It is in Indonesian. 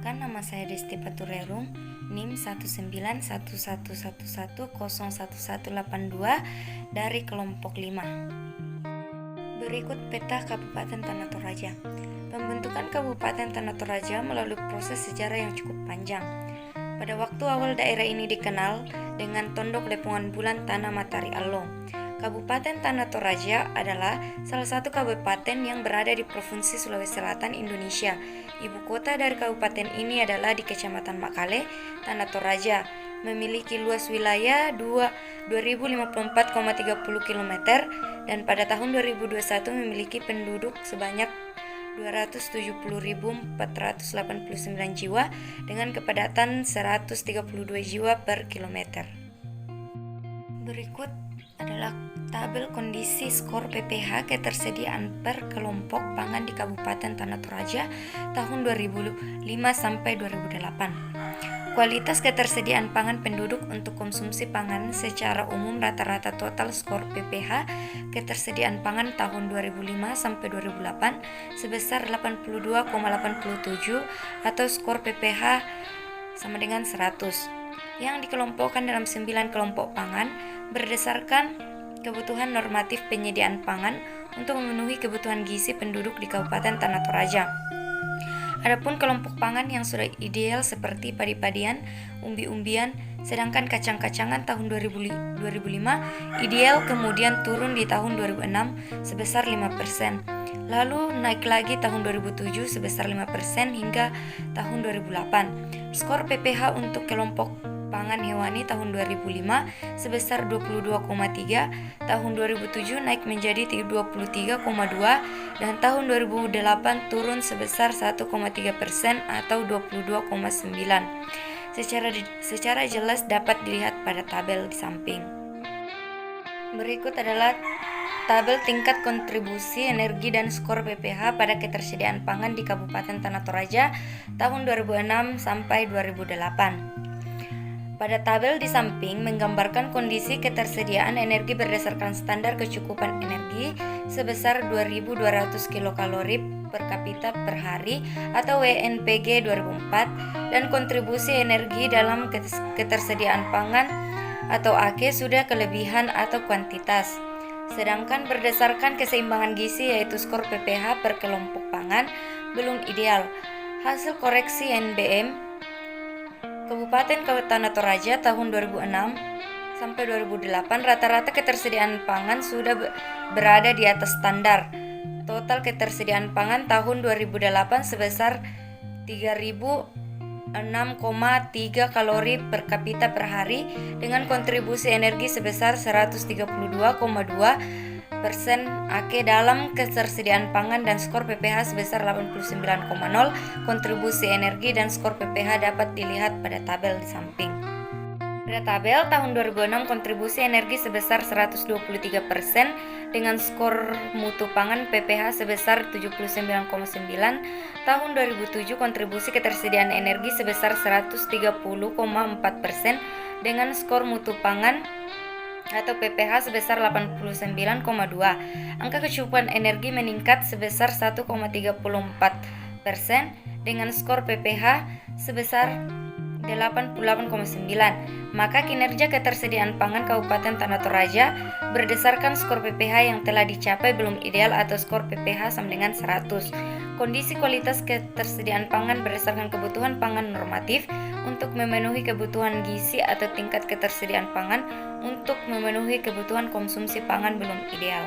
Perkenalkan, nama saya Desti Paturerum, NIM 1911111011182 dari kelompok 5. Berikut peta Kabupaten Tanah Toraja. Pembentukan Kabupaten Tanah Toraja melalui proses sejarah yang cukup panjang. Pada waktu awal daerah ini dikenal dengan Tondok Lepungan Bulan Tanah Matahari Allo. Kabupaten Tanah Toraja adalah salah satu kabupaten yang berada di Provinsi Sulawesi Selatan, Indonesia. Ibu kota dari kabupaten ini adalah di Kecamatan Makale, Tanah Toraja. Memiliki luas wilayah 2054,30 km dan pada tahun 2021 memiliki penduduk sebanyak 270.489 jiwa dengan kepadatan 132 jiwa per kilometer. Berikut adalah tabel kondisi skor PPH ketersediaan per kelompok pangan di Kabupaten Tanah Toraja tahun 2005 sampai 2008. Kualitas ketersediaan pangan penduduk untuk konsumsi pangan secara umum rata-rata total skor PPH ketersediaan pangan tahun 2005 sampai 2008 sebesar 82,87 atau skor PPH sama dengan 100 yang dikelompokkan dalam 9 kelompok pangan berdasarkan kebutuhan normatif penyediaan pangan untuk memenuhi kebutuhan gizi penduduk di Kabupaten Tanah Toraja. Adapun kelompok pangan yang sudah ideal seperti padi-padian, umbi-umbian, sedangkan kacang-kacangan tahun 2005 ideal kemudian turun di tahun 2006 sebesar 5%. Lalu naik lagi tahun 2007 sebesar 5% hingga tahun 2008. Skor PPH untuk kelompok pangan hewani tahun 2005 sebesar 22,3, tahun 2007 naik menjadi 23,2 dan tahun 2008 turun sebesar 1,3% atau 22,9. Secara jelas dapat dilihat pada tabel di samping. Berikut adalah tabel tingkat kontribusi energi dan skor PPH pada ketersediaan pangan di Kabupaten Tanah Toraja tahun 2006 sampai 2008. Pada tabel di samping menggambarkan kondisi ketersediaan energi berdasarkan standar kecukupan energi sebesar 2.200 kilokalori per kapita per hari atau WNPG 2004 dan kontribusi energi dalam ketersediaan pangan atau AK sudah kelebihan atau kuantitas. Sedangkan berdasarkan keseimbangan gizi yaitu skor PPH per kelompok pangan belum ideal. Hasil koreksi NBM Kabupaten Tanah Toraja tahun 2006 sampai 2008 rata-rata ketersediaan pangan sudah berada di atas standar. Total ketersediaan pangan tahun 2008 sebesar 3.006,3 kalori per kapita per hari dengan kontribusi energi sebesar 132,2% AK dalam ketersediaan pangan dan skor PPH sebesar 89,0. Kontribusi energi dan skor PPH dapat dilihat pada tabel di samping. Pada tabel tahun 2006 kontribusi energi sebesar 123% dengan skor mutu pangan PPH sebesar 79,9. Tahun 2007 kontribusi ketersediaan energi sebesar 130,4% dengan skor mutu pangan atau PPH sebesar 89,2. Angka kecukupan energi meningkat sebesar 1,34% dengan skor PPH sebesar 88,9. Maka kinerja ketersediaan pangan Kabupaten Tanah Toraja berdasarkan skor PPH yang telah dicapai belum ideal atau skor PPH sama dengan 100. Kondisi kualitas ketersediaan pangan berdasarkan kebutuhan pangan normatif untuk memenuhi kebutuhan gizi atau tingkat ketersediaan pangan untuk memenuhi kebutuhan konsumsi pangan belum ideal.